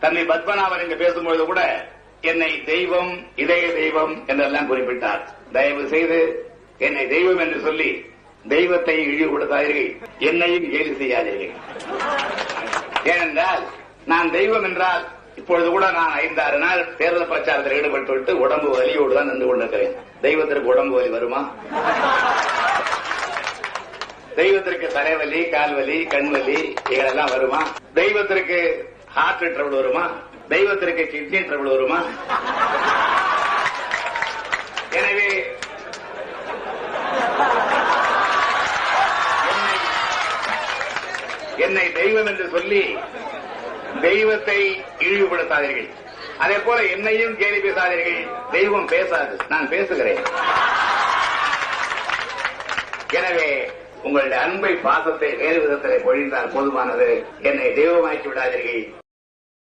தன்னை பத்மநாபன் என்று பேசும்பொழுது கூட என்னை தெய்வம், இதய தெய்வம் என்றெல்லாம் குறிப்பிட்டார். தயவு செய்து என்னை தெய்வம் என்று சொல்லி தெய்வத்தை இழிவுபடுத்தாதீர்கள், என்னையும் கேலி செய்யாதீர்கள். ஏனென்றால் நான் தெய்வம் என்றால் இப்பொழுது கூட நான் 5-6 நாள் தேர்தல் பிரச்சாரத்தில் ஈடுபட்டு உடம்பு வலியோடு தான் நின்று கொண்டிருக்கிறேன். தெய்வத்திற்கு உடம்பு வலி வருமா? தெய்வத்திற்கு தலைவலி, கால்வலி, கண்வலி இதெல்லாம் வருமா? தெய்வத்திற்கு ஹார்ட் ட்ரபிள் வருமா? தெய்வத்திற்கு கிட்னி ட்ரபிள் வருமா? எனவே என்னை தெய்வம் என்று சொல்லி தெய்வத்தை இழிவுபடுத்தாதீர்கள். அதே போல என்னையும் கேலி பேசாதீர்கள். தெய்வம் பேசாது, நான் பேசுகிறேன். எனவே உங்களுடைய அன்பை, பாசத்தை வேறு விதத்திலே பொழிந்தால் போதுமானது. என்னை தெய்வமாக்கி விடாதீர்கள்.